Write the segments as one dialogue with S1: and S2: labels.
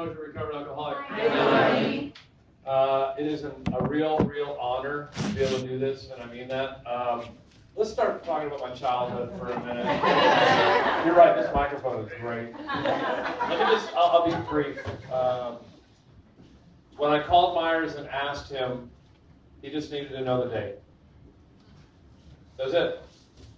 S1: Exposure Recovered Alcoholic.
S2: Hi.
S1: It is a real honor to be able to do this, and I mean that. Let's start talking about my childhood for a minute. You're right, this microphone is great. I'll be brief. When I called Myers and asked him, he just needed to know the date. That's it.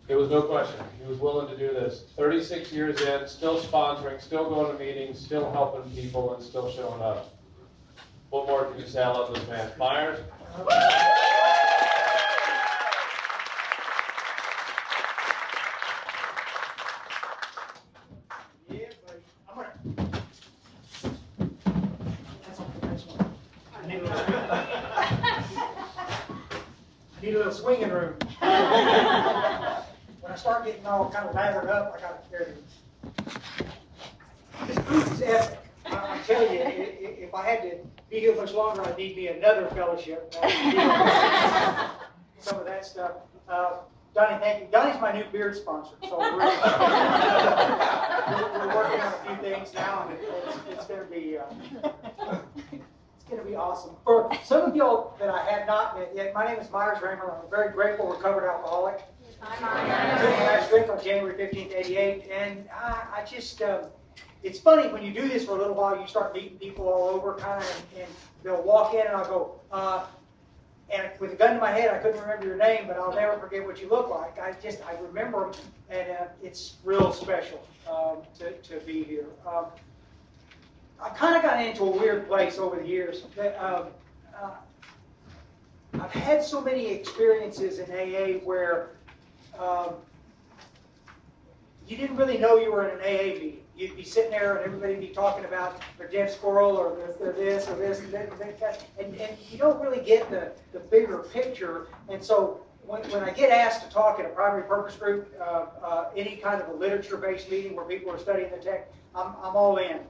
S1: There was no question. He was willing to do this. 36 years in, still sponsoring, still going to meetings, still helping people, and still showing up. What more can you say? I love this man. Myers?
S3: Yeah, buddy. I'm gonna. That's unconventional. I need a little swinging room. When I start getting all kind of lathered up, I gotta carry it. This group is epic. I'm telling you, if I had to be here much longer, I'd need me another fellowship. Some of that stuff. Donnie, thank you. Donnie's my new beard sponsor, so we're working on a few things now, and it's going to be awesome. For some of y'all that I have not met yet, my name is Myers Raymer. I'm a very grateful recovered alcoholic. I took my last drink on January 15th, 88, and I just, it's funny when you do this for a little while, you start meeting people all over, kind of, and they'll walk in, and I'll go, and with a gun to my head, I couldn't remember your name, but I'll never forget what you look like. I remember them, and it's real special to be here. I kind of got into a weird place over the years. I've had so many experiences in AA where you didn't really know you were in an AA meeting. You'd be sitting there and everybody would be talking about their dead squirrel or their this or this and that, and you don't really get the bigger picture. And so when I get asked to talk at a primary purpose group, any kind of a literature-based meeting where people are studying the text, I'm all in.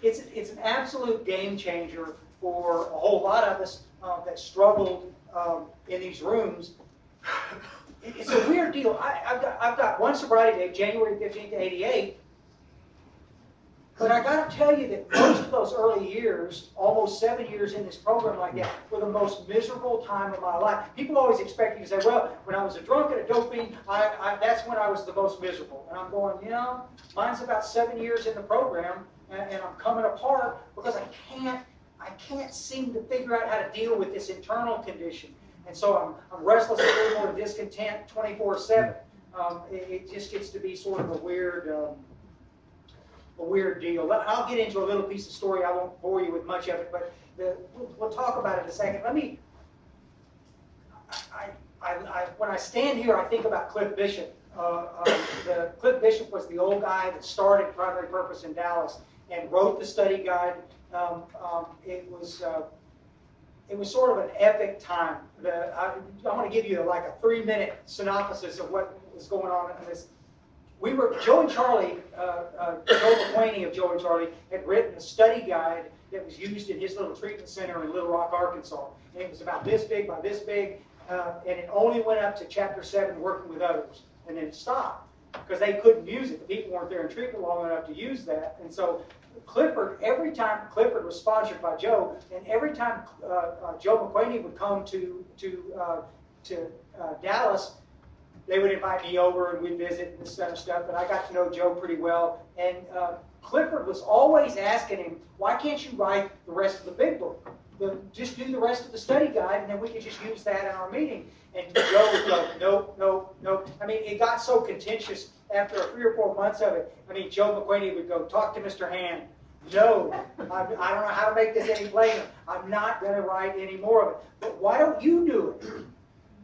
S3: It's an absolute game changer for a whole lot of us that struggled in these rooms. It's a weird deal. I've got one sobriety date, January 15th, 88. But I got to tell you that most of those early years, almost 7 years in this program like that, were the most miserable time of my life. People always expect you to say, well, when I was a drunk and a dope fiend, that's when I was the most miserable. And I'm going, mine's about 7 years in the program, and I'm coming apart because I can't seem to figure out how to deal with this internal condition. And so I'm restless and a little more discontent 24/7. It just gets to be sort of a weird deal. I'll get into a little piece of story. I won't bore you with much of it, but we'll talk about it in a second. When I stand here, I think about Cliff Bishop. Cliff Bishop was the old guy that started Primary Purpose in Dallas and wrote the study guide. It was sort of an epic time. I'm going to give you like a 3-minute synopsis of what was going on in this. Joe and Charlie, Joe McQuaney of Joe and Charlie, had written a study guide that was used in his little treatment center in Little Rock, Arkansas. And it was about this big by this big, and it only went up to chapter 7, working with others, and then it stopped because they couldn't use it. The people weren't there in treatment long enough to use that, and so Clifford, every time Clifford was sponsored by Joe, and every time Joe McQuaney would come to Dallas, they would invite me over and we'd visit and this kind of stuff. And I got to know Joe pretty well. And Clifford was always asking him, "Why can't you write the rest of the big book? Just do the rest of the study guide, and then we can just use that in our meeting." And Joe would go, "No." I mean, it got so contentious after 3 or 4 months of it. I mean, Joe McQuaney would go, "Talk to Mr. Hand." "No, I don't know how to make this any plainer. I'm not going to write any more of it. But why don't you do it?"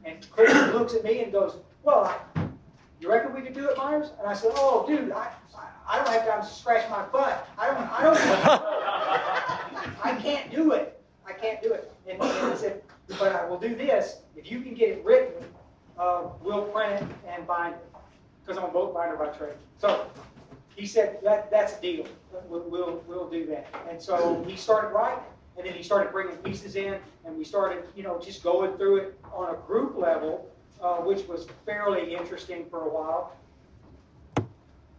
S3: And Clifford looks at me and goes, "Well, you reckon we could do it, Myers?" And I said, "Oh, dude, I don't have time to scratch my butt. I can't do it. I can't do it." And he said, "But I will do this. If you can get it written, we'll print it and bind it. Because I'm a book binder by trade." So he said, that's a deal. We'll do that. And so he started writing. And then he started bringing pieces in. And we started, just going through it on a group level, which was fairly interesting for a while.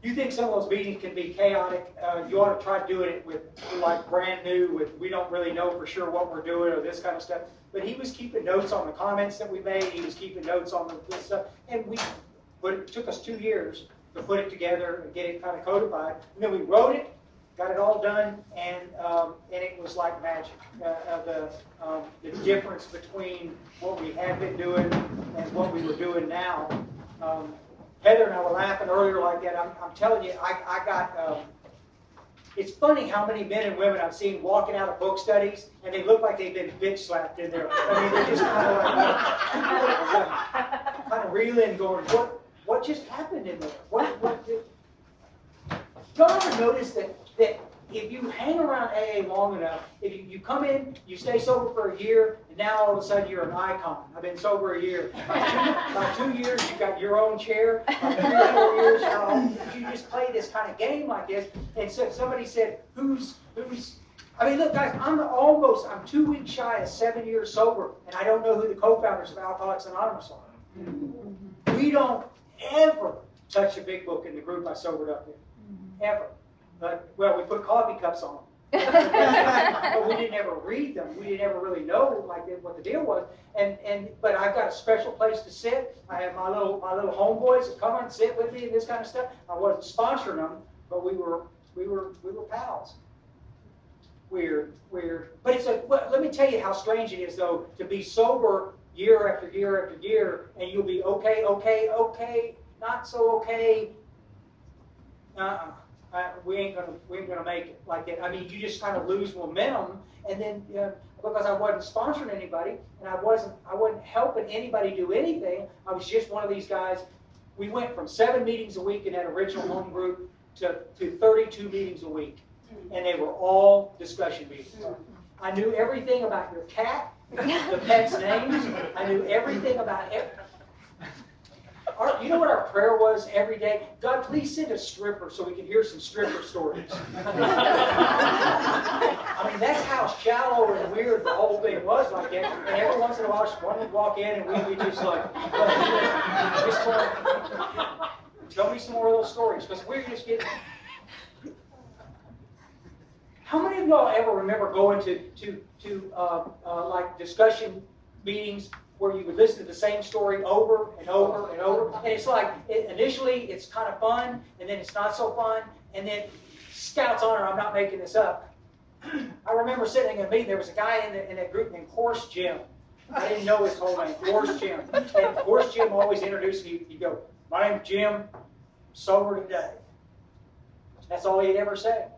S3: you think some of those meetings can be chaotic, you ought to try doing it with like brand new, with we don't really know for sure what we're doing or this kind of stuff. But he was keeping notes on the comments that we made. He was keeping notes on this stuff. And but it took us 2 years to put it together and get it kind of codified. And then we wrote it, got it all done, and it was like magic. The difference between what we had been doing and what we were doing now. Heather and I were laughing earlier like that. I'm telling you, I got. It's funny how many men and women I've seen walking out of book studies, and they look like they've been bitch slapped in there. I mean, they're just kind of reeling, going, "What just happened in there? What did?" Y'all ever notice that if you hang around AA long enough, if you come in, you stay sober for a year, and now all of a sudden you're an icon. I've been sober a year. By 2 years, you've got your own chair. By 3 or 4 years, you just play this kind of game like this. And so somebody said, who's? I mean, look, guys, I'm 2 weeks shy of 7 years sober, and I don't know who the co-founders of Alcoholics Anonymous are. We don't ever touch a big book in the group I sobered up in. Ever. But, well, we put coffee cups on them. But we didn't ever read them. We didn't ever really know what the deal was. But I've got a special place to sit. I have my little homeboys that come and sit with me and this kind of stuff. I wasn't sponsoring them, but we were pals. Weird. But it's let me tell you how strange it is though to be sober year after year after year, and you'll be okay, not so okay. We ain't gonna make it like that. I mean, you just kind of lose momentum, and then because I wasn't sponsoring anybody, and I wasn't helping anybody do anything. I was just one of these guys. We went from 7 meetings a week in that original home group to 32 meetings a week, and they were all discussion meetings. I knew everything about your cat, the pet's names. I knew everything about it. You know what our prayer was every day? God, please send a stripper so we can hear some stripper stories. I mean, that's how shallow and weird the whole thing was like that. And every once in a while, one would walk in and we'd be just like, tell me some more of those stories. Because we're just getting... How many of y'all ever remember going to like discussion meetings where you would listen to the same story over and over and over? And it's like, initially it's kind of fun, and then it's not so fun, and then Scout's honor, I'm not making this up. I remember sitting in a meeting, there was a guy in that group named Horse Jim. I didn't know his whole name, Horse Jim. And Horse Jim always introduced me, he'd go, "My name's Jim, sober today." That's all he'd ever say.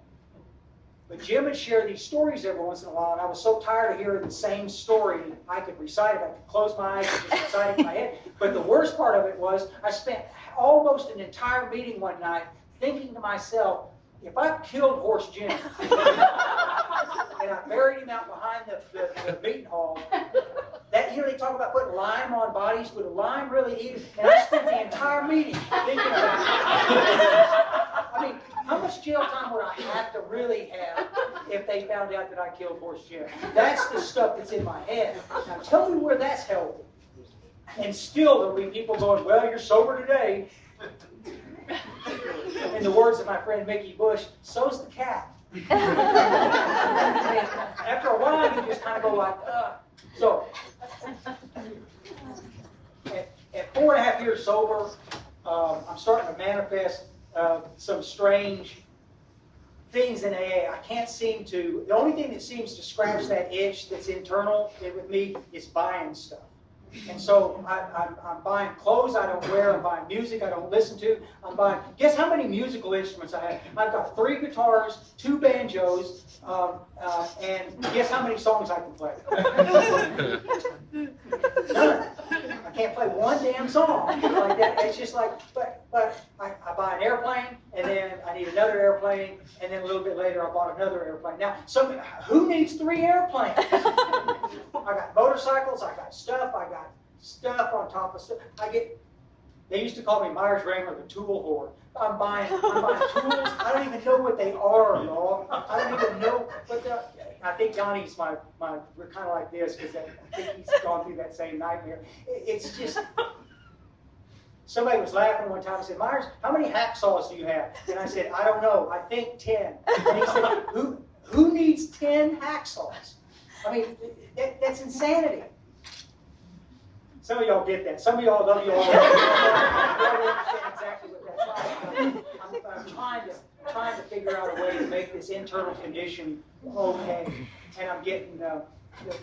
S3: But Jim would share these stories every once in a while, and I was so tired of hearing the same story, I could recite it. I could close my eyes and just recite it in my head. But the worst part of it was, I spent almost an entire meeting one night thinking to myself, if I killed Horse Jim, and I buried him out behind the meeting hall, that, you know, they talk about putting lime on bodies, would a lime really eat it? And I spent the entire meeting thinking about it. I mean, how much jail time would I have to really have if they found out that I killed Horse Jim? That's the stuff that's in my head. Now tell me where that's healthy. And still there'll be people going, "Well, you're sober today." In the words of my friend Mickey Bush, so's the cat. After a while, you just kind of go like, ugh. So, at 4.5 years sober, I'm starting to manifest some strange things in AA. I can't seem to, the only thing that seems to scratch that itch that's internal with me is buying stuff. And so I'm buying clothes I don't wear, I'm buying music I don't listen to, I'm buying, guess how many musical instruments I have? I've got 3 guitars, 2 banjos, and guess how many songs I can play? None. I can't play one damn song like that. It's just like, but I buy an airplane, and then I need another airplane, and then a little bit later I bought another airplane. Now, who needs 3 airplanes? I got motorcycles, I got stuff on top of stuff. They used to call me Myers Wrangler, the tool whore. I'm buying tools. I don't even know what they are, y'all. I don't even know. But I think Johnny's we're kind of like this because I think he's gone through that same nightmare. It's just Somebody was laughing one time and said, Myers, how many hacksaws do you have? And I said, I don't know. I think 10. And he said, who needs 10 hacksaws? I mean, that's insanity. Some of y'all get that. Some of y'all don't. Y'all don't understand exactly what that's like. I'm trying to figure out a way to make this internal condition okay. And I'm getting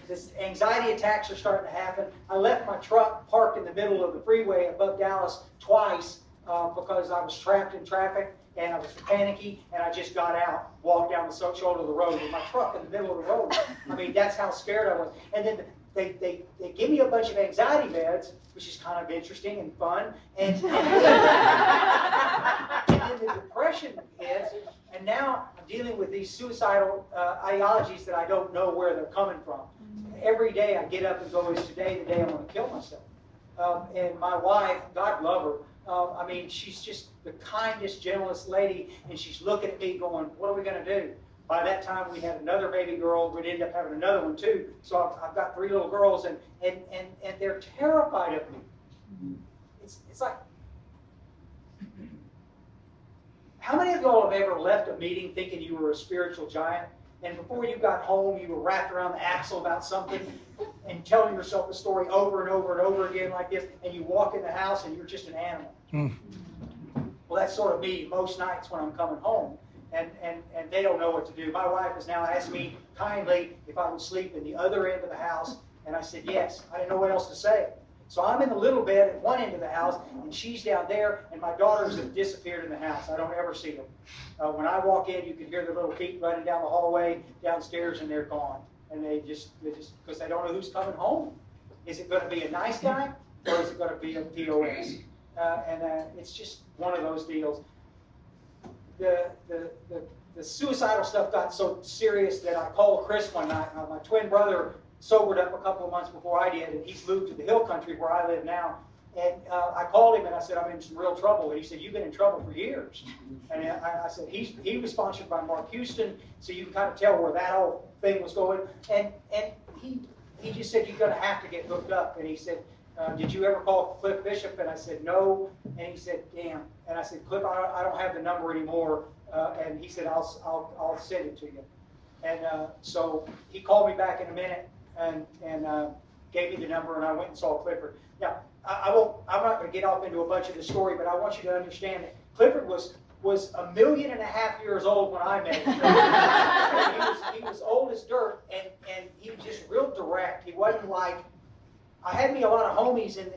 S3: this anxiety attacks are starting to happen. I left my truck parked in the middle of the freeway above Dallas twice because I was trapped in traffic and I was panicky, and I just got out, walked down the shoulder of the road with my truck in the middle of the road. I mean, that's how scared I was. And then they give me a bunch of anxiety meds, which is kind of interesting and fun. And then the depression hits, and now I'm dealing with these suicidal ideologies that I don't know where they're coming from. Every day I get up and go, is today the day I'm going to kill myself? And my wife, God love her, I mean, she's just the kindest, gentlest lady, and she's looking at me going, what are we going to do? By that time, we had another baby girl. We'd end up having another one, too. So I've got 3 little girls, and they're terrified of me. It's like, how many of y'all have ever left a meeting thinking you were a spiritual giant, and before you got home, you were wrapped around the axle about something and telling yourself the story over and over and over again like this, and you walk in the house and you're just an animal? Well, that's sort of me most nights when I'm coming home. And they don't know what to do. My wife has now asked me kindly if I would sleep in the other end of the house, and I said yes. I didn't know what else to say. So I'm in the little bed at one end of the house, and she's down there, and my daughters have disappeared in the house. I don't ever see them. When I walk in, you can hear their little feet running down the hallway, downstairs, and they're gone. And they just because they don't know who's coming home. Is it going to be a nice guy, or is it going to be a POS? It's just one of those deals. The suicidal stuff got so serious that I called Chris one night. My twin brother sobered up a couple of months before I did, and he's moved to the hill country where I live now. And I called him and I said, I'm in some real trouble. And he said, you've been in trouble for years. And I said, he was sponsored by Mark Houston, so you can kind of tell where that whole thing was going. And he just said, you're going to have to get hooked up. And he said, did you ever call Cliff Bishop? And I said, no. And he said, damn. And I said, Cliff, I don't have the number anymore. And he said, I'll send it to you. And so he called me back in a minute and gave me the number, and I went and saw Clifford. Now, I'm not going to get off into a bunch of the story, but I want you to understand that Clifford was 1.5 million years old when I met him. he was old as dirt, and he was just real direct. He wasn't like, I had me a lot of homies in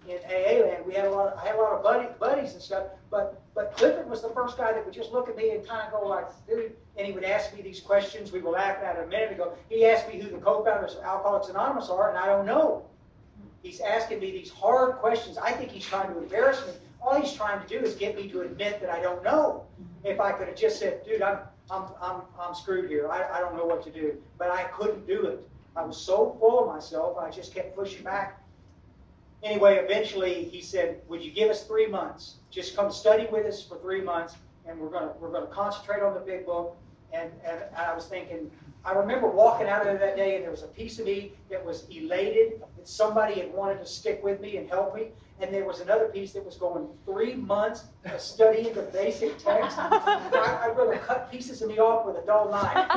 S3: AA land. I had a lot of buddies and stuff, but Clifford was the first guy that would just look at me and kind of go like, dude, and he would ask me these questions. We were laughing at it a minute ago. He asked me who the co-founders of Alcoholics Anonymous are, and I don't know. He's asking me these hard questions. I think he's trying to embarrass me. All he's trying to do is get me to admit that I don't know. If I could have just said, dude, I'm screwed here. I don't know what to do. But I couldn't do it. I was so full of myself, I just kept pushing back. Anyway, eventually he said, would you give us 3 months? Just come study with us for 3 months, and we're gonna concentrate on the big book. And I was thinking, I remember walking out of there that day, and there was a piece of me that was elated that somebody had wanted to stick with me and help me. And there was another piece that was going 3 months of studying the basic text. I'd rather cut pieces of me off with a dull knife.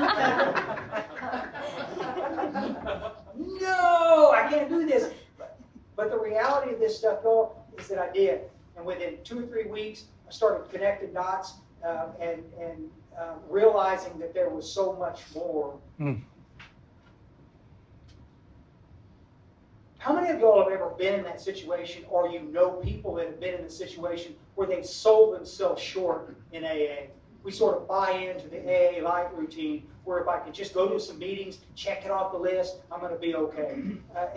S3: No, I can't do this. But the reality of this stuff, though, is that I did. And within 2 or 3 weeks, I started connecting dots and realizing that there was so much more. How many of y'all have ever been in that situation, or you know people that have been in the situation where they've sold themselves short in AA? We sort of buy into the AA light routine, where if I can just go to some meetings, check it off the list, I'm going to be okay.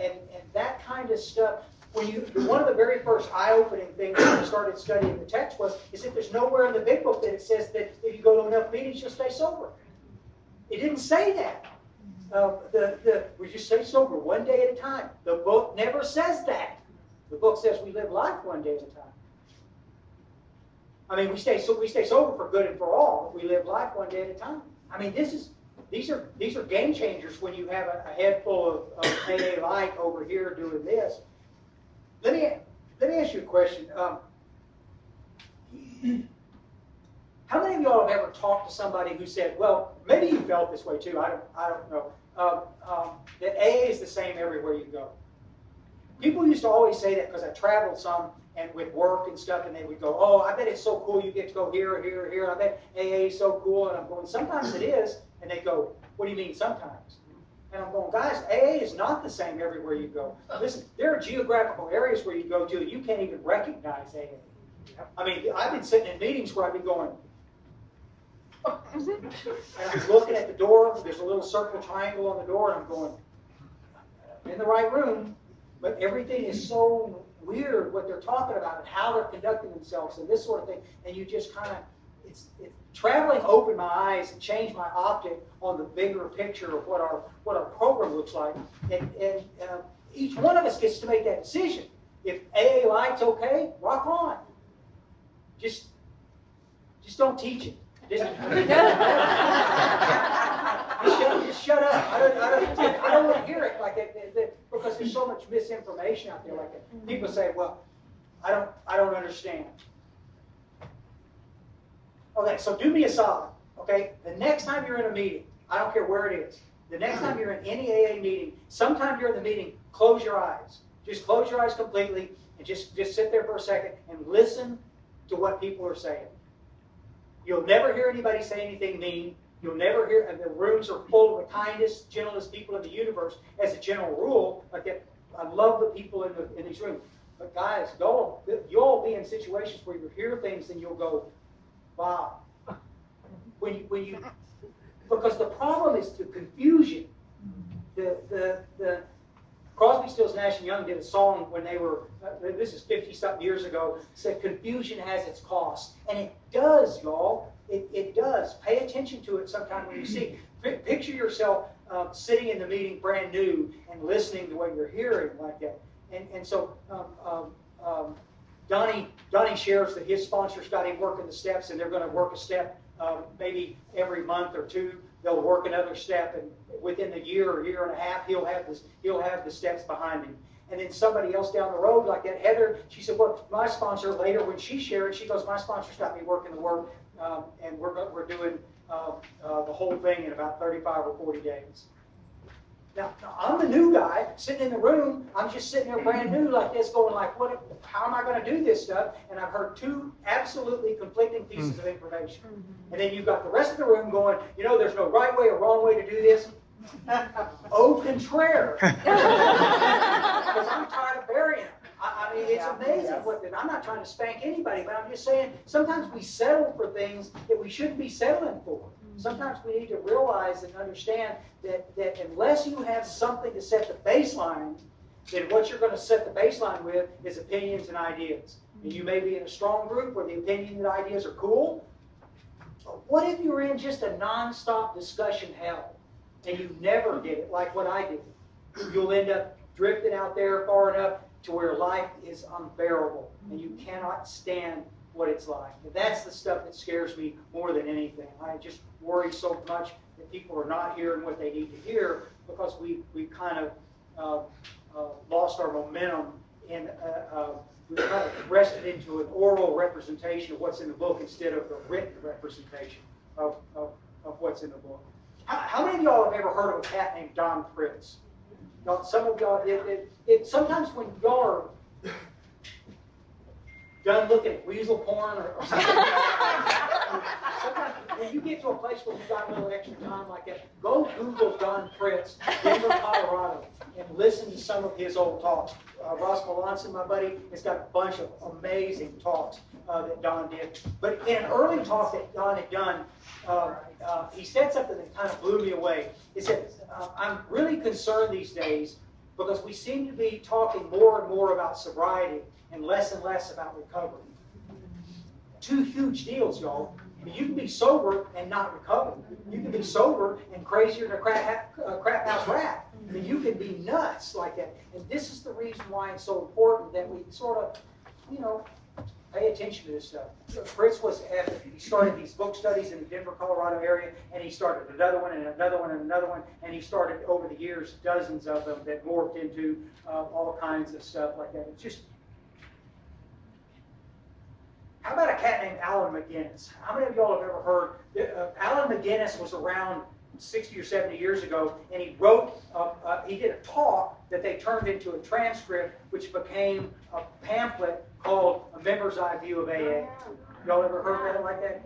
S3: And that kind of stuff, one of the very first eye-opening things when I started studying the text is that there's nowhere in the big book that it says that if you go to enough meetings, you'll stay sober. It didn't say that. We just stay sober one day at a time. The book never says that. The book says we live life one day at a time. I mean, we stay sober for good and for all, but we live life one day at a time. I mean, these are game changers when you have a head full of AA light over here doing this. Let Let me ask you a question. How many of y'all have ever talked to somebody who said, well, maybe you felt this way too, I don't know, that AA is the same everywhere you go? People used to always say that because I traveled some and with work and stuff, and they would go, oh, I bet it's so cool you get to go here, here, here. I bet AA is so cool. And I'm going, sometimes it is. And they go, what do you mean sometimes? And I'm going, guys, AA is not the same everywhere you go. Listen, there are geographical areas where you go to and you can't even recognize AA. I mean, I've been sitting in meetings where I've been going, and I'm looking at the door. There's a little circle triangle on the door, and I'm going, I'm in the right room, but everything is so weird what they're talking about and how they're conducting themselves and this sort of thing. And you just kind of, it's traveling opened my eyes and changed my optic on the bigger picture of what our program looks like. And each one of us gets to make that decision. If AA Light's okay, rock on. Just don't teach it. Just shut up. I don't want to hear it like that, because there's so much misinformation out there like that. People say, well, I don't understand. Okay, so do me a solid. Okay, the next time you're in a meeting, I don't care where it is, the next time you're in any AA meeting, sometime during the meeting, close your eyes. Just close your eyes completely and just sit there for a second and listen to what people are saying. You'll never hear anybody say anything mean. You'll never hear, and the rooms are full of the kindest, gentlest people in the universe as a general rule. Like that, I love the people in these rooms. But guys, you'll be in situations where you hear things and you'll go, wow. When you because the problem is the confusion. The Crosby, Stills, Nash and Young did a song when they were, this is 50-something years ago, said confusion has its cost. And it does, y'all. It does. Pay attention to it sometime when you see. Picture yourself sitting in the meeting brand new and listening to what you're hearing like that. And so Donnie shares that his sponsors got him working the steps, and they're going to work a step maybe every month or two. They'll work another step, and within the year or year and a half, he'll have the steps behind him. And then somebody else down the road, like that Heather, she said, well, my sponsor later when she shared, she goes, my sponsor's got me working the work, and we're doing the whole thing in about 35 or 40 days. Now, I'm the new guy sitting in the room. I'm just sitting there brand new like this going like, how am I going to do this stuff? And I've heard two absolutely conflicting pieces of information. And then you've got the rest of the room going, there's no right way or wrong way to do this. Au contraire. Because I'm tired of burying them. I mean, it's amazing I'm not trying to spank anybody, but I'm just saying sometimes we settle for things that we shouldn't be settling for. Sometimes we need to realize and understand that unless you have something to set the baseline, then what you're going to set the baseline with is opinions and ideas. And you may be in a strong group where the opinion and ideas are cool. But what if you're in just a non-stop discussion hell and you never get it like what I did? You'll end up drifting out there far enough to where life is unbearable and you cannot stand what it's like. And that's the stuff that scares me more than anything. I just worry so much that people are not hearing what they need to hear because we kind of lost our momentum and we kind of rested into an oral representation of what's in the book instead of the written representation of what's in the book. How many of y'all have ever heard of a cat named Don Fritz? Now, some of y'all, sometimes when y'all are done looking at weasel porn or something. Sometimes when you get to a place where you've got a little extra time like that, go Google Don Fritz, Denver, Colorado, and listen to some of his old talks. Ross Melanson, my buddy, has got a bunch of amazing talks that Don did. But in an early talk that Don had done, he said something that kind of blew me away. He said, I'm really concerned these days because we seem to be talking more and more about sobriety and less about recovery. Two huge deals, y'all. You can be sober and not recover. You can be sober and crazier than a crap house rat. I mean, you can be nuts like that. And this is the reason why it's so important that we sort of, pay attention to this stuff. Fritz he started these book studies in the Denver, Colorado area, and he started another one and another one and another one, and he started over the years dozens of them that morphed into all kinds of stuff like that. It's just, How about a cat named Alan McGinnis? How many of y'all have ever heard? Alan McGinnis was around 60 or 70 years ago, and he wrote, he did a talk that they turned into a transcript, which became a pamphlet called A Member's Eye View of AA. Y'all ever heard that like that?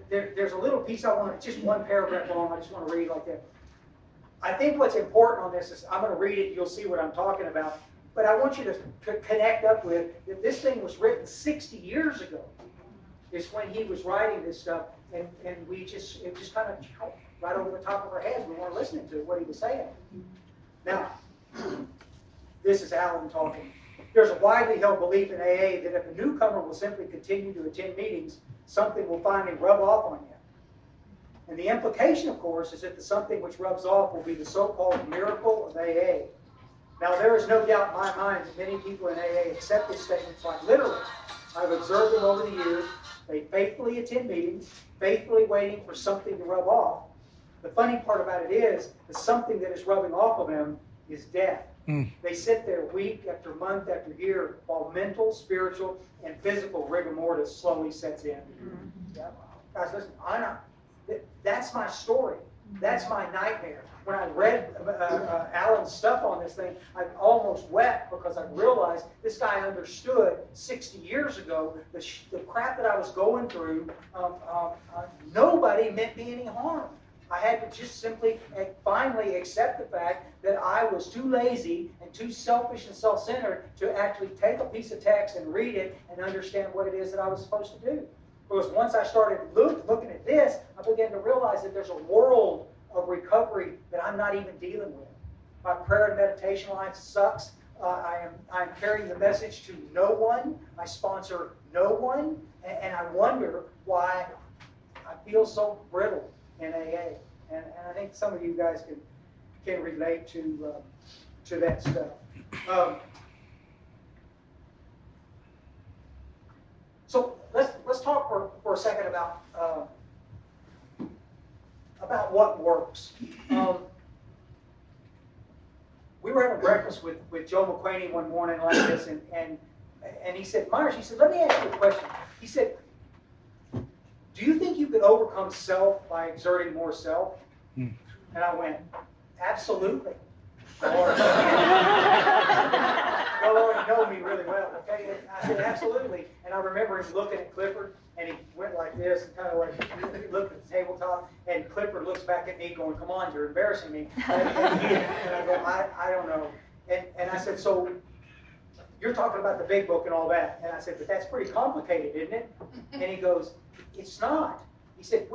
S3: There's a little piece I want, it's just one paragraph long, I just want to read like that. I think what's important on this is, I'm going to read it, you'll see what I'm talking about, but I want you to connect up with that this thing was written 60 years ago. Is when he was writing this stuff, and it just kind of right over the top of our heads. We weren't listening to what he was saying. Now, this is Alan talking. There's a widely held belief in AA that if a newcomer will simply continue to attend meetings, something will finally rub off on you. And the implication, of course, is that the something which rubs off will be the so-called miracle of AA. Now, there is no doubt in my mind that many people in AA accept this statement quite literally. I've observed them over the years. They faithfully attend meetings, faithfully waiting for something to rub off. The funny part about it is, the something that is rubbing off of them is death. They sit there week after month after year while mental, spiritual, and physical rigor mortis slowly sets in. Yeah. Guys, listen, that's my story. That's my nightmare. When I read Alan's stuff on this thing, I almost wept because I realized this guy understood 60 years ago the crap that I was going through. Nobody meant me any harm. I had to just simply and finally accept the fact that I was too lazy and too selfish and self-centered to actually take a piece of text and read it and understand what it is that I was supposed to do. Because once I started looking at this, I began to realize that there's a world of recovery that I'm not even dealing with. My prayer and meditation life sucks. I'm carrying the message to no one. I sponsor no one. And I wonder why I feel so brittle in AA. And I think some of you guys can relate to that stuff. So let's talk for a second about what works. We were having breakfast with Joe McQuaney one morning like this, and he said, Myers, he said, let me ask you a question. He said, do you think you could overcome self by exerting more self? And I went, absolutely. Y'all already know me really well, okay? And I said, absolutely. And I remember him looking at Clifford, and he went like this, and kind of like, he looked at the tabletop, and Clifford looks back at me going, come on, you're embarrassing me. And I go, I don't know. And I said, so you're talking about the big book and all that. And I said, but that's pretty complicated, isn't it? And he goes, it's not. He said,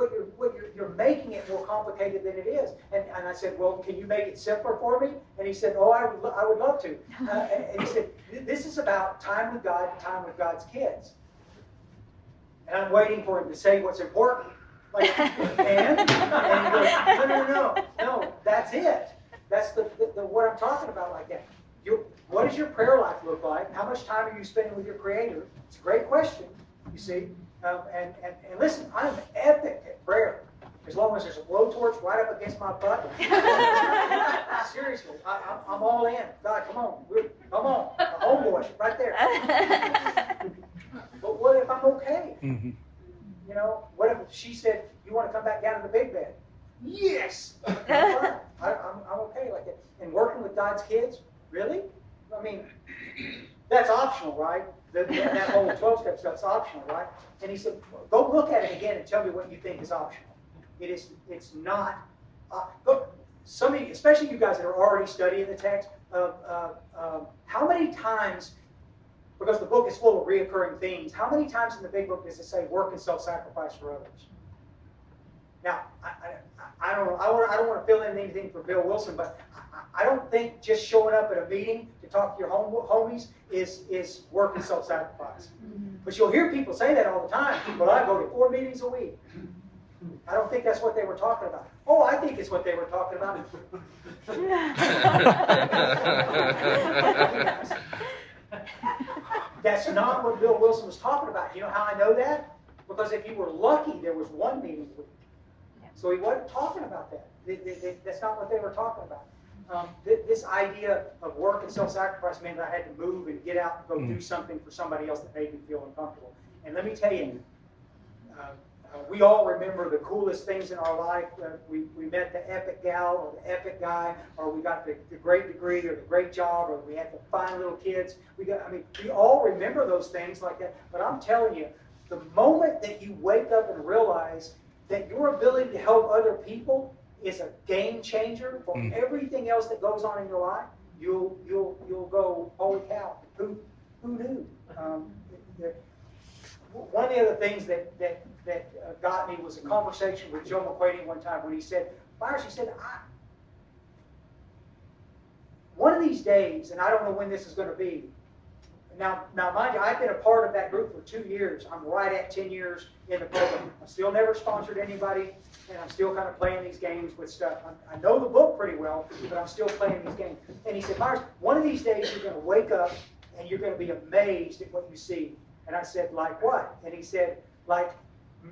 S3: you're making it more complicated than it is. And I said, well, can you make it simpler for me? And he said, oh, I would love to. And he said, this is about time with God and time with God's kids. And I'm waiting for him to say what's important. Like, and he goes, no, that's it. That's the what I'm talking about like that. What does your prayer life look like? How much time are you spending with your Creator? It's a great question, you see. And listen, I'm epic at prayer. As long as there's a blowtorch right up against my butt. Seriously, I'm all in. God, come on. Come on. A homeboy, right there. But what if I'm okay?
S2: Mm-hmm.
S3: You know, what if she said, you want to come back down to the big bed? Yes! I'm fine. I'm okay like that. And working with God's kids, really? I mean, that's optional, right? That whole 12-step stuff's optional, right? And he said, go look at it again and tell me what you think is optional. It's not. Some of you, especially you guys that are already studying the text, how many times, because the book is full of reoccurring themes, how many times in the big book does it say work and self-sacrifice for others? Now, I don't know. I don't want to fill in anything for Bill Wilson, but I don't think just showing up at a meeting to talk to your homies is work and self-sacrifice. But you'll hear people say that all the time. Well, I go to 4 meetings a week. I don't think that's what they were talking about. Oh, I think it's what they were talking about. That's not what Bill Wilson was talking about. You know how I know that? Because if you were lucky, there was 1 meeting a week. So he wasn't talking about that. That's not what they were talking about. This idea of work and self-sacrifice meant I had to move and get out and go do something for somebody else that made me feel uncomfortable. And let me tell you, we all remember the coolest things in our life. We met the epic gal or the epic guy, or we got the great degree or the great job, or we had the fine little kids. We all remember those things like that. But I'm telling you, the moment that you wake up and realize that your ability to help other people is a game changer for everything else that goes on in your life, you'll go, holy cow, who knew? One of the other things that got me was a conversation with Joe McQuady one time when he said, Myers, he said, one of these days, and I don't know when this is going to be. Now, mind you, I've been a part of that group for 2 years. I'm right at 10 years in the program. I've still never sponsored anybody, and I'm still kind of playing these games with stuff. I know the book pretty well, but I'm still playing these games. And he said, Myers, one of these days you're going to wake up and you're going to be amazed at what you see. And I said, like what? And he said, like,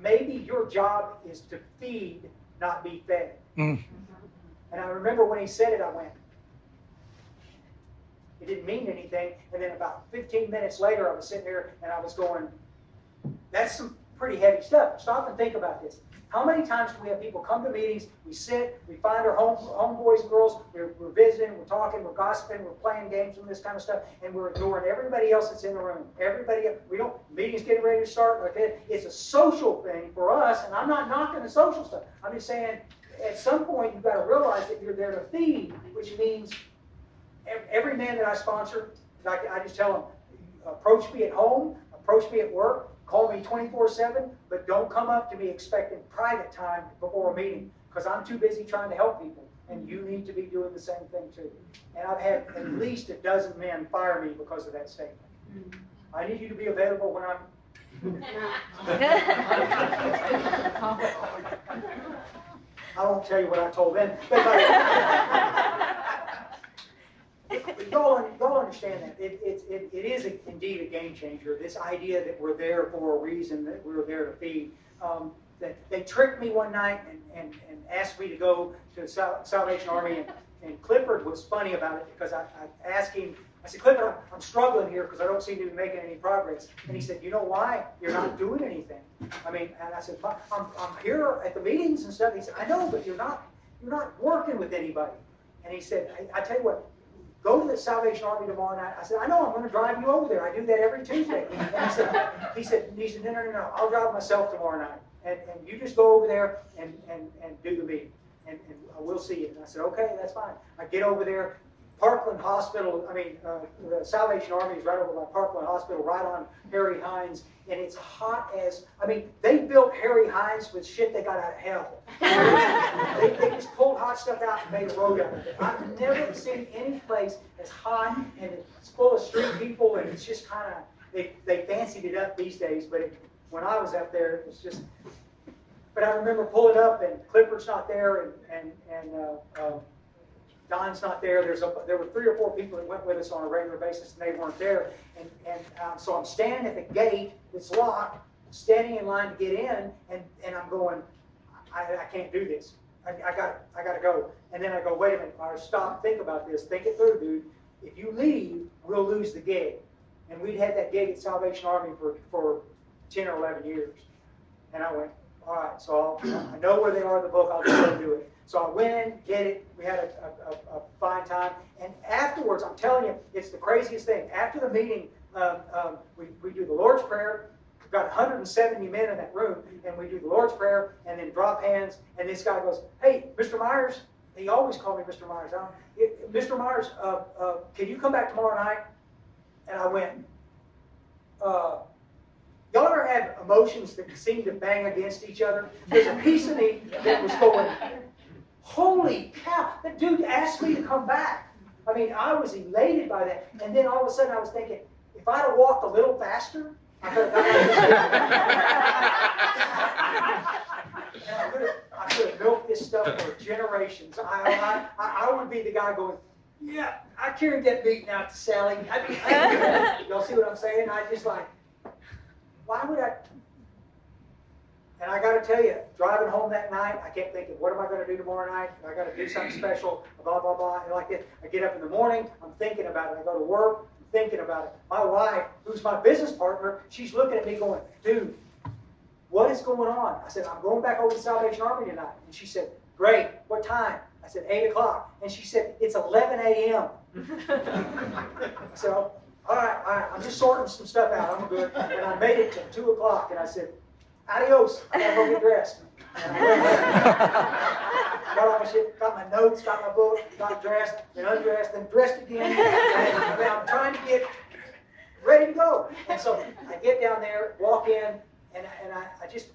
S3: maybe your job is to feed, not be fed. And I remember when he said it, I went, it didn't mean anything. And then about 15 minutes later, I was sitting there and I was going, that's some pretty heavy stuff. Stop and think about this. How many times do we have people come to meetings, we sit, we find our homeboys and girls, we're visiting, we're talking, we're gossiping, we're playing games and this kind of stuff, and we're ignoring everybody else that's in the room. Meeting's getting ready to start. Like that. It's a social thing for us, and I'm not knocking the social stuff. I'm just saying, at some point, you've got to realize that you're there to feed, which means every man that I sponsor, I just tell them, approach me at home, approach me at work, call me 24/7, but don't come up to me expecting private time before a meeting, because I'm too busy trying to help people, and you need to be doing the same thing too. And I've had at least a dozen men fire me because of that statement. I need you to be available when I'm... I won't tell you what I told them. But y'all understand that. It is indeed a game changer, this idea that we're there for a reason, that we're there to feed. That they tricked me one night and asked me to go to the Salvation Army, and Clifford was funny about it because I asked him, I said, Clifford, I'm struggling here because I don't seem to be making any progress. And he said, you know why? You're not doing anything. And I said, I'm here at the meetings and stuff. He said, I know, but you're not working with anybody. And he said, I tell you what, go to the Salvation Army tomorrow night. I said, I know, I'm going to drive you over there. I do that every Tuesday. And he said, no, I'll drive myself tomorrow night. And you just go over there and do the meeting. And we'll see you. And I said, okay, that's fine. I get over there. Parkland Hospital, the Salvation Army is right over by Parkland Hospital, right on Harry Hines, and it's hot as, they built Harry Hines with shit they got out of hell. They just pulled hot stuff out and made a road out of it. I've never seen any place as hot, and it's full of street people, and it's just kind of, they fancied it up these days, but when I was up there, it was just, but I remember pulling up, and Clifford's not there, and Don's not there. There were 3 or 4 people that went with us on a regular basis, and they weren't there. So I'm standing at the gate that's locked, standing in line to get in, and I'm going, I can't do this. I got to go. And then I go, wait a minute, Myers, stop, think about this, think it through, dude. If you leave, we'll lose the gig. And we'd had that gig at Salvation Army for 10 or 11 years. And I went, all right, so I know where they are in the book, I'll just go do it. So I went in, did it, we had a fine time, and afterwards, I'm telling you, it's the craziest thing. After the meeting, we do the Lord's Prayer. We've got 170 men in that room, and we do the Lord's Prayer, and then drop hands, and this guy goes, hey, Mr. Myers, he always called me Mr. Myers. Mr. Myers, can you come back tomorrow night? And I went, y'all ever have emotions that seem to bang against each other? There's a piece of me that was going, holy cow, that dude asked me to come back. I was elated by that. And then all of a sudden I was thinking, if I'd have walked a little faster, I could have milked this stuff for generations. I would be the guy going, yeah, I carried that beating out to Sally. Y'all see what I'm saying? I just like, why would I? And I got to tell you, driving home that night, I kept thinking, what am I going to do tomorrow night? I got to do something special, blah, blah, blah, and like that. I get up in the morning, I'm thinking about it. I go to work, I'm thinking about it. My wife, who's my business partner, she's looking at me going, dude, what is going on? I said, I'm going back over to the Salvation Army tonight. And she said, great. What time? I said, 8 o'clock. And she said, it's 11 a.m. So, all right, I'm just sorting some stuff out. I'm good. And I made it to 2 o'clock. And I said, adios. I got to go get dressed. And I went back, got all my shit, got my notes, got my book, got dressed, then undressed, then dressed again. And I'm trying to get ready to go. And so I get down there, walk in, and I just,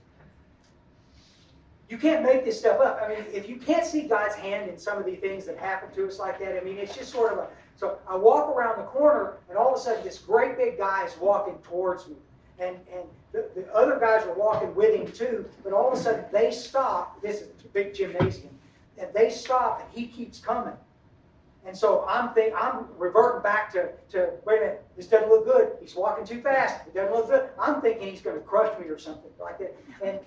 S3: you can't make this stuff up. I mean, if you can't see God's hand in some of the things that happen to us like that, I mean, it's just sort of a, so I walk around the corner, and all of a sudden this great big guy is walking towards me. And the other guys were walking with him too, but all of a sudden they stop. This is a big gymnasium. And they stop, and he keeps coming. And so I'm reverting back to wait a minute, this doesn't look good. He's walking too fast. It doesn't look good. I'm thinking he's going to crush me or something like that. And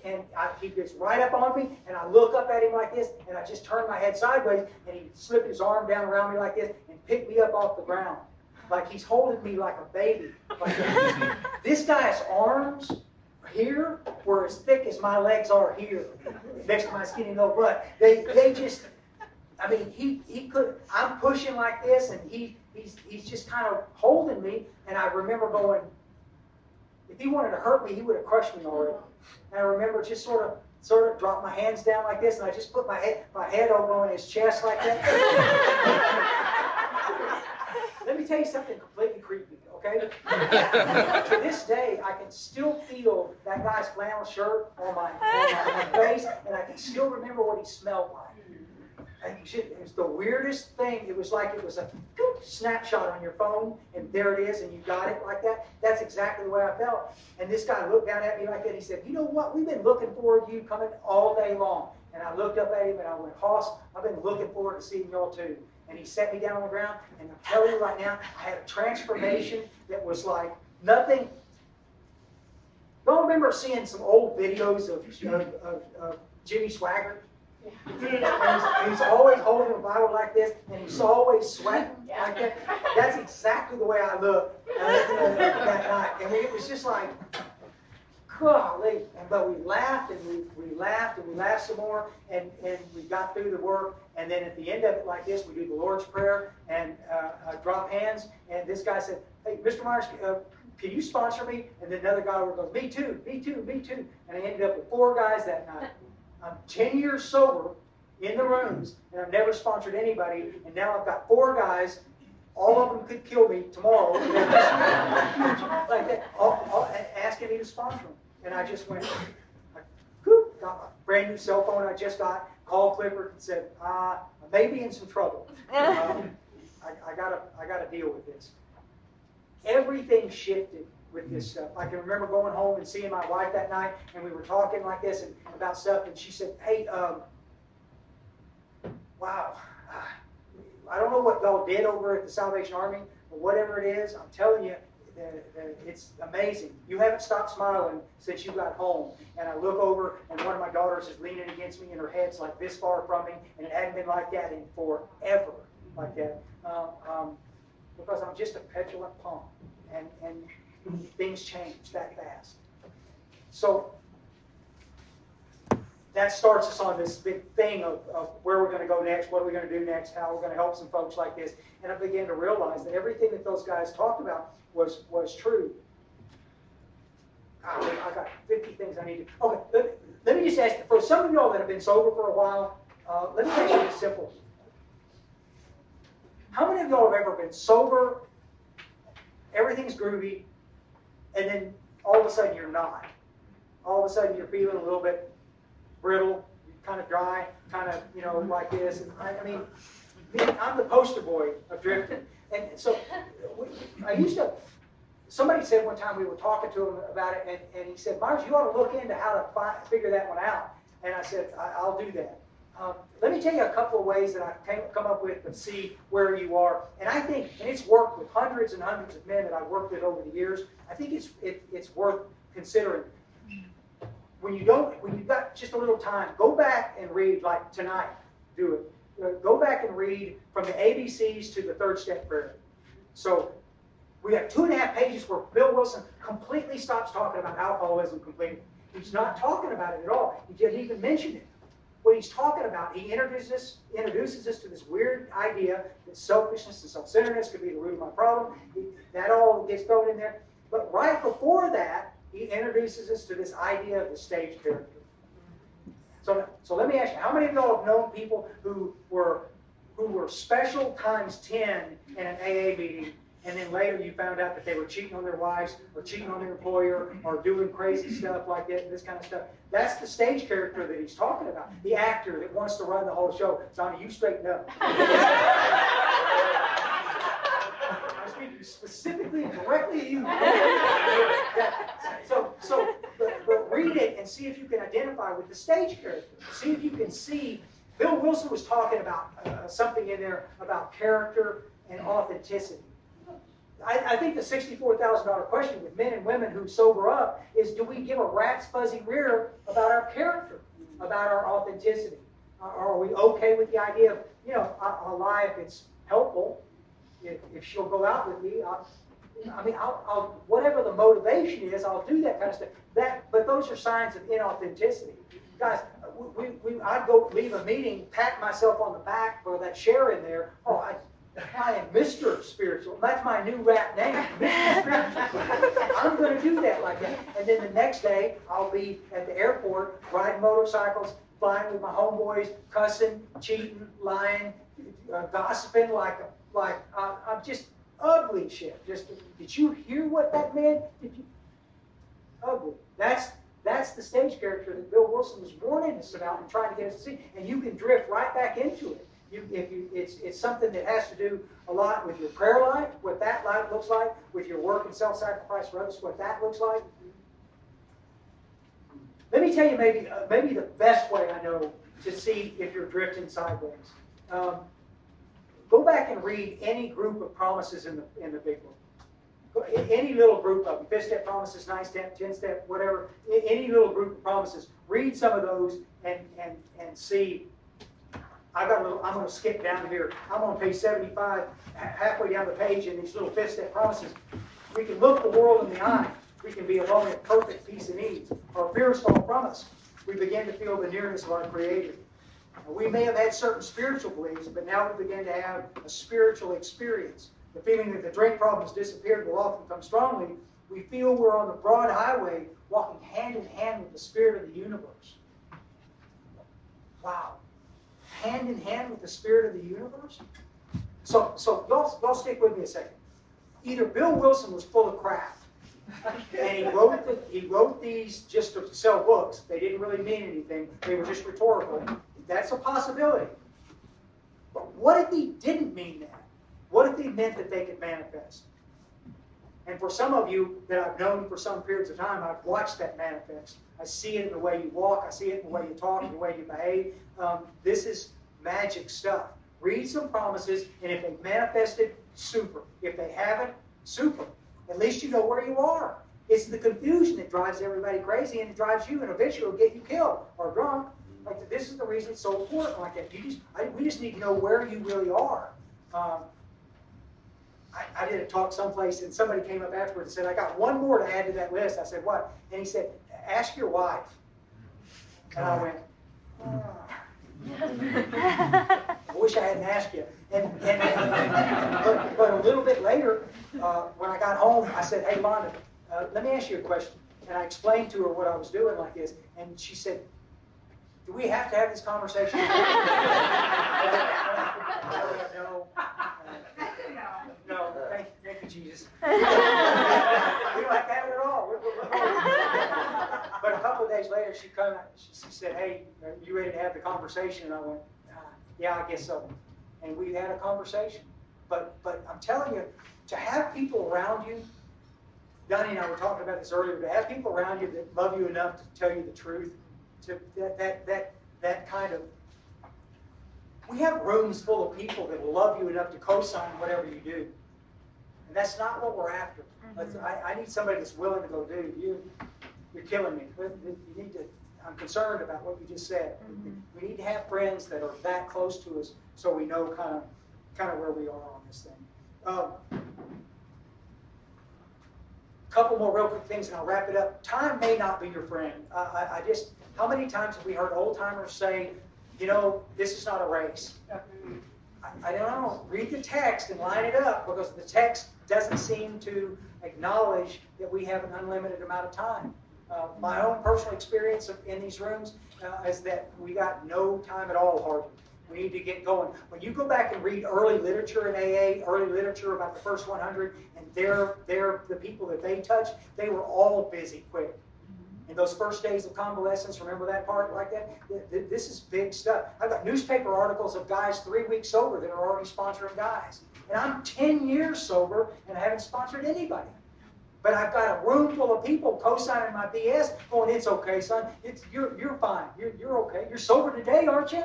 S3: he gets right up on me, and I look up at him like this, and I just turn my head sideways, and he slipped his arm down around me like this and picked me up off the ground. Like he's holding me like a baby. Like this guy's arms here were as thick as my legs are here, next to my skinny little butt. They just, I mean, he could. I'm pushing like this, and he's just kind of holding me. And I remember going, if he wanted to hurt me, he would have crushed me already. And I remember just sort of drop my hands down like this, and I just put my head over on his chest like that. Let me tell you something completely creepy, okay? To this day, I can still feel that guy's flannel shirt on my face, and I can still remember what he smelled like. And it was the weirdest thing. It was like it was a snapshot on your phone, and there it is, and you got it like that. That's exactly the way I felt. And this guy looked down at me like that. He said, you know what? We've been looking forward to you coming all day long. And I looked up at him, and I went, Hoss, I've been looking forward to seeing y'all too. And he set me down on the ground, and I'm telling you right now, I had a transformation that was like nothing. Don't remember seeing some old videos of Jimmy Swaggart? And he's always holding a Bible like this, and he's always sweating like that. That's exactly the way I looked that night. And it was just like, golly. But we laughed, and we laughed, and we laughed some more, and we got through the work. And then at the end of it like this, we do the Lord's Prayer and drop hands. And this guy said, hey, Mr. Myers, can you sponsor me? And then another guy goes, me too, me too, me too. And I ended up with 4 guys that night. I'm 10 years sober in the rooms, and I've never sponsored anybody. And now I've got 4 guys. All of them could kill me tomorrow. Like that, all asking me to sponsor them. And I just went, got my brand new cell phone I just got, called Clifford and said, I may be in some trouble. I gotta deal with this. Everything shifted with this stuff. I can remember going home and seeing my wife that night, and we were talking like this and about stuff, and she said, hey, wow, I don't know what y'all did over at the Salvation Army, but whatever it is, I'm telling you, it's amazing. You haven't stopped smiling since you got home. And I look over, and one of my daughters is leaning against me, and her head's like this far from me, and it hadn't been like that in forever, like that. Because I'm just a petulant punk, and things change that fast. So that starts us on this big thing of where we're going to go next, what are we going to do next, how we're going to help some folks like this. And I began to realize that everything that those guys talked about was true. I got 50 things I need to. Okay, let me just ask, for some of y'all that have been sober for a while, let me ask you this simple. How many of y'all have ever been sober, everything's groovy, and then all of a sudden you're not? All of a sudden you're feeling a little bit brittle, kind of dry, kind of, like this. And I mean, I'm the poster boy of drifting. And so I used to, somebody said one time, we were talking to him about it, and he said, Myers, you ought to look into how to figure that one out. And I said, I'll do that. Let me tell you a couple of ways that I've come up with to see where you are. And I think, and it's worked with hundreds and hundreds of men that I've worked with over the years, I think it's worth considering. When you've got just a little time, go back and read, like tonight, do it. Go back and read from the ABCs to the third step prayer. So We have 2.5 pages where Bill Wilson completely stops talking about alcoholism completely. He's not talking about it at all. He didn't even mention it. What he's talking about, he introduces us to this weird idea that selfishness and self-centeredness could be the root of my problem. That all gets thrown in there. But right before that, he introduces us to this idea of the stage character. So let me ask you, how many of y'all have known people who were special times 10 in an AA meeting, and then later you found out that they were cheating on their wives, or cheating on their employer, or doing crazy stuff like that, this kind of stuff? That's the stage character that he's talking about. The actor that wants to run the whole show. Sonny, you straighten up. I'm speaking specifically and directly to you. But read it and see if you can identify with the stage character. See if you can see. Bill Wilson was talking about something in there about character and authenticity. I think the $64,000 question with men and women who sober up is, do we give a rat's fuzzy rear about our character, about our authenticity? Are we okay with the idea of, I'll lie if it's helpful, if she'll go out with me, I'll whatever the motivation is, I'll do that kind of stuff. But those are signs of inauthenticity. Guys, I'd go leave a meeting, pat myself on the back for that share in there. Oh, I am Mr. Spiritual. That's my new rap name, Mr. Spiritual. I'm going to do that like that. And then the next day, I'll be at the airport, riding motorcycles, flying with my homeboys, cussing, cheating, lying, gossiping I'm just ugly shit. Did you hear what that meant? Ugly. That's the stage character that Bill Wilson was warning us about and trying to get us to see. And you can drift right back into it. It's something that has to do a lot with your prayer life, what that life looks like, with your work and self-sacrifice for others, what that looks like. Let me tell you maybe the best way I know to see if you're drifting sideways. Go back and read any group of promises in the big book. Any little group of them, 5-step promises, 9-step, 10-step, whatever, any little group of promises. Read some of those and see. I'm going to skip down here. I'm on page 75, halfway down the page in these little 5-step promises. We can look the world in the eye. We can be alone in perfect peace and ease. Our fears fall from us. We begin to feel the nearness of our Creator. We may have had certain spiritual beliefs, but now we begin to have a spiritual experience. The feeling that the drink problem has disappeared will often come strongly. We feel we're on the broad highway, walking hand in hand with the Spirit of the universe. Wow. Hand in hand with the Spirit of the universe? So y'all stick with me a second. Either Bill Wilson was full of crap, and he wrote these just to sell books. They didn't really mean anything. They were just rhetorical. That's a possibility. But what if he didn't mean that? What if he meant that they could manifest? And for some of you that I've known for some periods of time, I've watched that manifest. I see it in the way you walk. I see it in the way you talk, in the way you behave. This is magic stuff. Read some promises, and if they've manifested, super. If they haven't, super. At least you know where you are. It's the confusion that drives everybody crazy, and it drives you, and eventually will get you killed or drunk. Like, this is the reason it's so important. Like that, we just need to know where you really are. I did a talk someplace, and somebody came up afterwards and said, I got one more to add to that list. I said, what? And he said, ask your wife. And I went, I wish I hadn't asked you. But a little bit later, when I got home, I said, hey, Londa, let me ask you a question. And I explained to her what I was doing like this, and she said, do we have to have this conversation? No, thank you, Jesus. We don't have to have it at all. But a couple of days later, she said, hey, are you ready to have the conversation? And I went, yeah, I guess so. And we had a conversation. But I'm telling you, to have people around you, Donnie and I were talking about this earlier, to have people around you that love you enough to tell you the truth, that kind of, we have rooms full of people that will love you enough to co-sign whatever you do. And that's not what we're after. I need somebody that's willing to go, dude, you're killing me. You need to, I'm concerned about what you just said. We need to have friends that are that close to us so we know kind of where we are on this thing. couple more real quick things and I'll wrap it up. Time may not be your friend. I just, how many times have we heard old timers say, you know, this is not a race? I don't know. Read the text and line it up, because the text doesn't seem to acknowledge that we have an unlimited amount of time. My own personal experience in these rooms is that we got no time at all, hardly. We need to get going. When you go back and read early literature in AA, early literature about the first 100, and the people that they touched, they were all busy quick. In those first days of convalescence, remember that part like that? This is big stuff. I've got newspaper articles of guys 3 weeks sober that are already sponsoring guys. And I'm 10 years sober and I haven't sponsored anybody. But I've got a room full of people co-signing my BS going, it's okay, son. You're fine. You're okay. You're sober today, aren't you?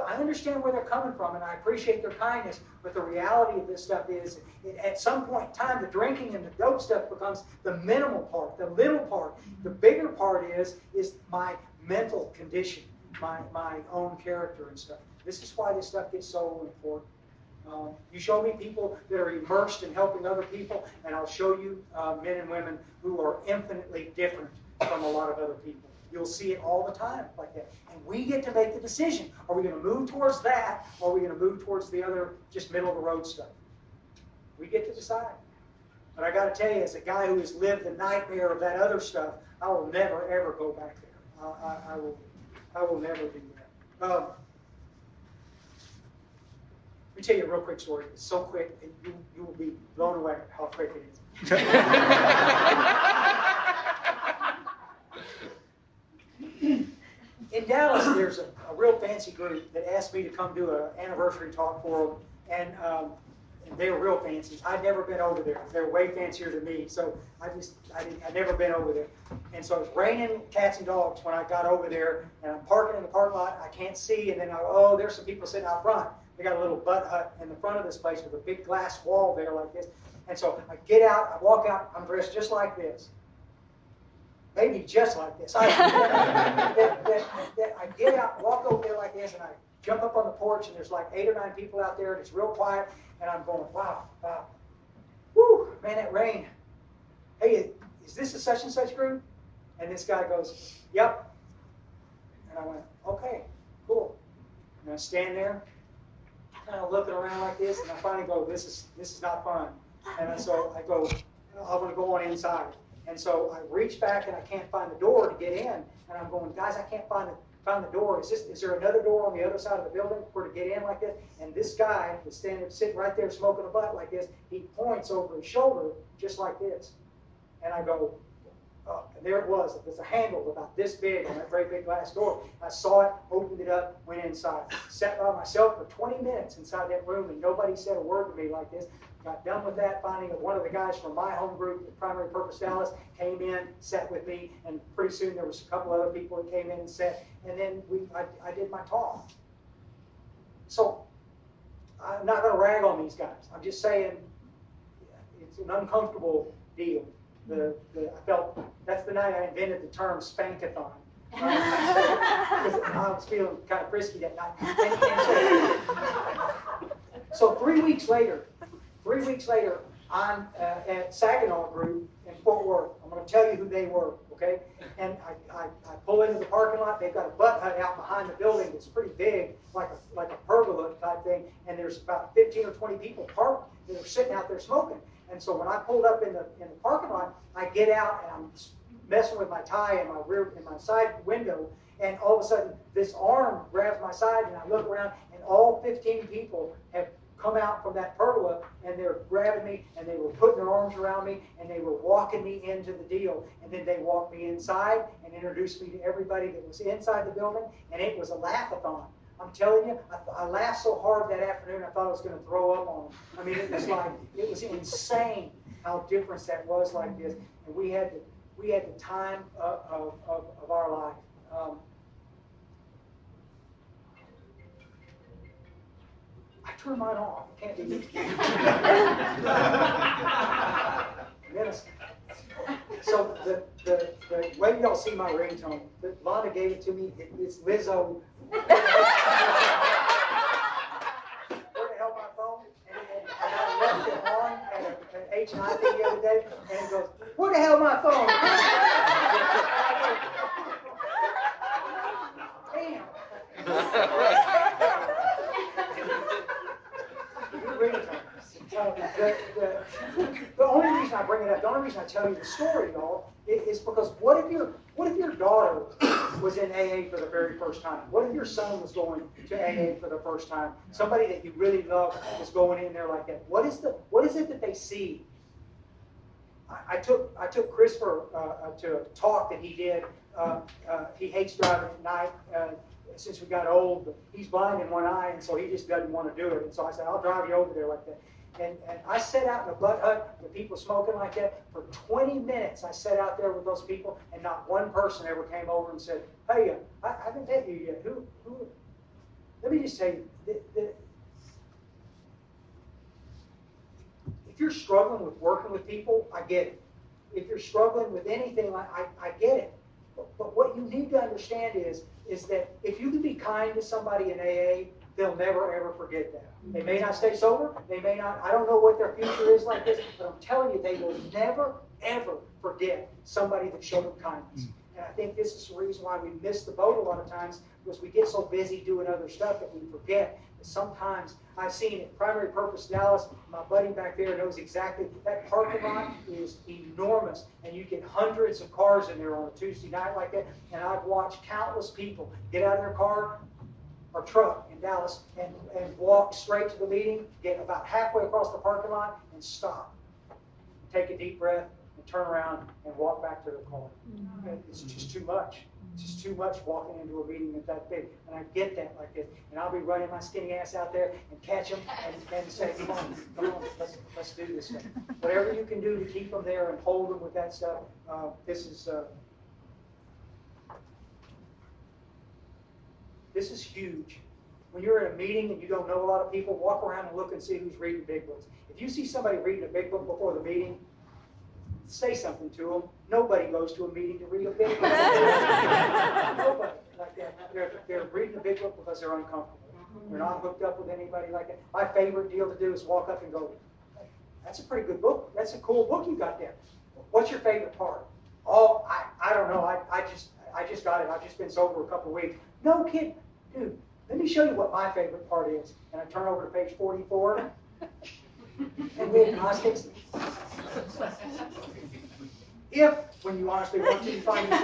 S3: I understand where they're coming from, and I appreciate their kindness, but the reality of this stuff is, at some point in time, the drinking and the dope stuff becomes the minimal part, the little part. The bigger part is my mental condition, my own character and stuff. This is why this stuff gets so important. You show me people that are immersed in helping other people, and I'll show you men and women who are infinitely different from a lot of other people. You'll see it all the time like that. And we get to make the decision. Are we going to move towards that, or are we going to move towards the other, just middle-of-the-road stuff? We get to decide. But I got to tell you, as a guy who has lived the nightmare of that other stuff, I will never, ever go back there. I will never do that. Let me tell you a real quick story. It's so quick, and you will be blown away at how quick it is. In Dallas, there's a real fancy group that asked me to come do an anniversary talk for them, and they were real fancy. I'd never been over there. They're way fancier than me, so I'd never been over there. And so it's raining cats and dogs when I got over there, and I'm parking in the parking lot. I can't see, and then there's some people sitting out front. They got a little butt hut in the front of this place with a big glass wall there like this. And so I get out, I walk out, I'm dressed just like this. Maybe just like this. I get out, walk over there like this, and I jump up on the porch, and there's like 8 or 9 people out there, and it's real quiet, and I'm going, wow. Woo, man, that rain. Hey, is this a such and such group? And this guy goes, yep. And I went, okay, cool. And I stand there, kind of looking around like this, and I finally go, this is not fun. And so I go, I want to go on inside. And so I reach back and I can't find the door to get in. And I'm going, guys, I can't find the door. Is there another door on the other side of the building for to get in like this? And this guy is sitting right there smoking a butt like this. He points over his shoulder just like this. And I go, and there it was. There's a handle about this big on that very big glass door. I saw it, opened it up, went inside. Sat by myself for 20 minutes inside that room, and nobody said a word to me like this. Got done with that, finding one of the guys from my home group, the Primary Purpose Dallas, came in, sat with me, and pretty soon there was a couple other people that came in and sat, and then I did my talk. So I'm not going to rag on these guys. I'm just saying it's an uncomfortable deal. I felt that's the night I invented the term spankathon. Because I was feeling kind of frisky that night. So 3 weeks later, I'm at Saginaw Group in Fort Worth. I'm going to tell you who they were, okay? And I pull into the parking lot. They've got a butt hut out behind the building that's pretty big, like a pergola type thing. And there's about 15 or 20 people parked that are sitting out there smoking. And so when I pulled up in the parking lot, I get out and I'm messing with my tie in my side window, and all of a sudden this arm grabs my side, and I look around, and all 15 people have come out from that pergola, and they're grabbing me, and they were putting their arms around me, and they were walking me into the deal. And then they walked me inside and introduced me to everybody that was inside the building, and it was a laugh-a-thon. I'm telling you, I laughed so hard that afternoon I thought I was going to throw up on them. I mean, it was insane how different that was like this. And we had the time of our life. I turned mine off. It can't be me. So the way y'all see my ringtone, Londa gave it to me. It's Lizzo. Where the hell my phone? And I left it on at H&I. the only reason I bring it up, the only reason I tell you the story, y'all, is because what if your daughter was in AA for the very first time? What if your son was going to AA for the first time? Somebody that you really love is going in there like that. What is it that they see? I took Christopher to a talk that he did. He hates driving at night since we got old, but he's blind in one eye, and so he just doesn't want to do it. And so I said, I'll drive you over there like that. And I sat out in a butt hut with people smoking like that for 20 minutes. I sat out there with those people, and not one person ever came over and said, hey, I haven't met you yet. Who? Let me just tell you, if you're struggling with working with people, I get it. If you're struggling with anything, I get it. But what you need to understand is that if you can be kind to somebody in AA, they'll never ever forget that. They may not stay sober, they may not, I don't know what their future is like this, but I'm telling you, they will never ever forget somebody that showed them kindness. And I think this is the reason why we miss the boat a lot of times, because we get so busy doing other stuff that we forget. But sometimes I've seen it, Primary Purpose Dallas, my buddy back there knows exactly, that parking lot is enormous, and you get hundreds of cars in there on a Tuesday night like that, and I've watched countless people get out of their car or truck in Dallas and walk straight to the meeting, get about halfway across the parking lot, and stop, take a deep breath, and turn around and walk back to their car. It's just too much. It's just too much walking into a meeting that big. And I get that like this. And I'll be running my skinny ass out there and catch them and say, come on, let's do this thing. Whatever you can do to keep them there and hold them with that stuff, this is huge. When you're in a meeting and you don't know a lot of people, walk around and look and see who's reading big books. If you see somebody reading a big book before the meeting, say something to them. Nobody goes to a meeting to read a big book. Nobody like that. They're reading a big book because they're uncomfortable. They're not hooked up with anybody like that. My favorite deal to do is walk up and go, hey, that's a pretty good book. That's a cool book you got there. What's your favorite part? Oh, I don't know. I just got it. I've just been sober a couple of weeks. No, kid. Dude, let me show you what my favorite part is. And I turn over to page 44. And we agnostics. If, when you honestly want to, you find yourself,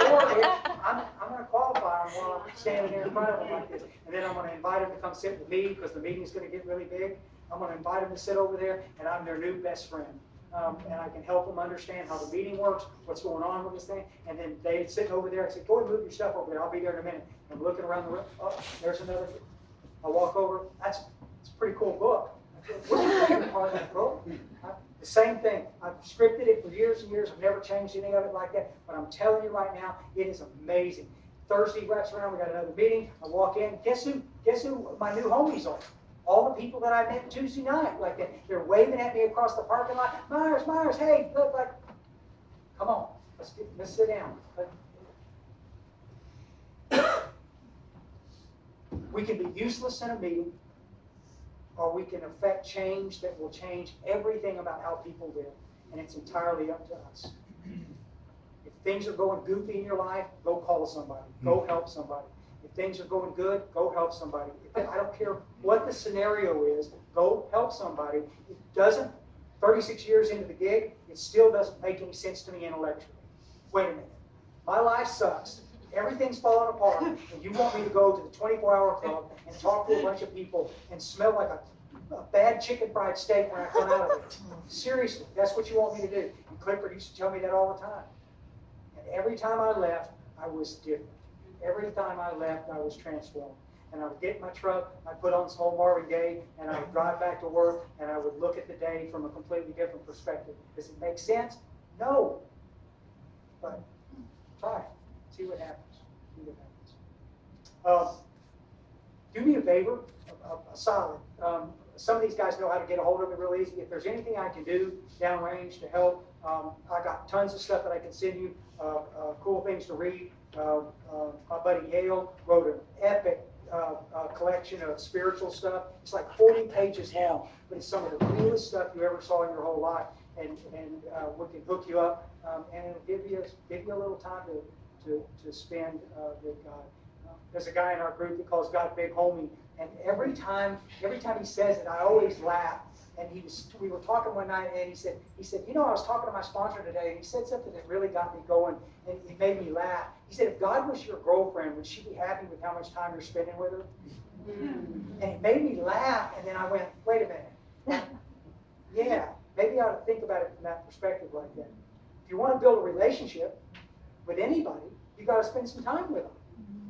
S3: or if I'm going to qualify them while I'm standing there in front of them like this, and then I'm going to invite them to come sit with me because the meeting is going to get really big. I'm going to invite them to sit over there, and I'm their new best friend. And I can help them understand how the meeting works, what's going on with this thing. And then David's sitting over there. I said, go and move your stuff over there. I'll be there in a minute. I'm looking around the room. Oh, there's another. I walk over. It's a pretty cool book. What's your favorite part of that book? The same thing. I've scripted it for years and years. I've never changed any of it like that. But I'm telling you right now, it is amazing. Thursday wraps around. We got another meeting. I walk in. Guess who my new homies are? All the people that I met Tuesday night like that. They're waving at me across the parking lot. Myers, hey, look, like, come on. Let's sit down. We can be useless in a meeting, or we can affect change that will change everything about how people live. And it's entirely up to us. If things are going goofy in your life, go call somebody. Go help somebody. If things are going good, go help somebody. I don't care what the scenario is, go help somebody. It doesn't, 36 years into the gig, it still doesn't make any sense to me intellectually. Wait a minute. My life sucks. Everything's falling apart, and you want me to go to the 24-hour club and talk to a bunch of people and smell like a bad chicken fried steak when I come out of it. Seriously, that's what you want me to do. And Clifford used to tell me that all the time. And every time I left, I was different. Every time I left, I was transformed. And I would get in my truck, I'd put on some old Marvin Gaye, and I would drive back to work, and I would look at the day from a completely different perspective. Does it make sense? No. But try it. See what happens. Do me a favor, a solid. Some of these guys know how to get a hold of me real easy. If there's anything I can do downrange to help, I got tons of stuff that I can send you, cool things to read. My buddy Yale wrote an epic collection of spiritual stuff. It's like 40 pages long, but it's some of the coolest stuff you ever saw in your whole life. And we can hook you up, and it'll give you a little time to spend with God. There's a guy in our group that calls God Big Homie, and every time he says it, I always laugh and we were talking one night, and he said, you know, I was talking to my sponsor today, and he said something that really got me going, and it made me laugh. He said, if God was your girlfriend, would she be happy with how much time you're spending with her? And it made me laugh, and then I went, wait a minute. Yeah, maybe I ought to think about it from that perspective like that. If you want to build a relationship with anybody, you got to spend some time with them.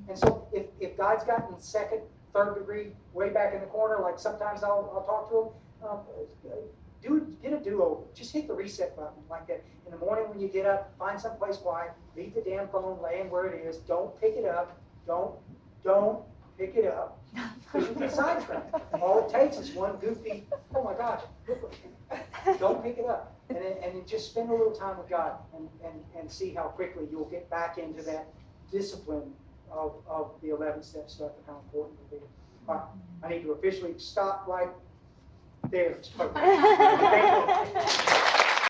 S3: And so if God's gotten second, third degree way back in the corner, like sometimes I'll talk to him, get a do-over. Just hit the reset button like that. In the morning when you get up, find someplace quiet, leave the damn phone laying where it is. Don't pick it up. Don't pick it up. Because you get sidetracked. All it takes is one goofy, oh my gosh, don't pick it up. And then just spend a little time with God and see how quickly you'll get back into that discipline of the 11-step stuff and how important it is. All right, I need to officially stop right there. Thank you.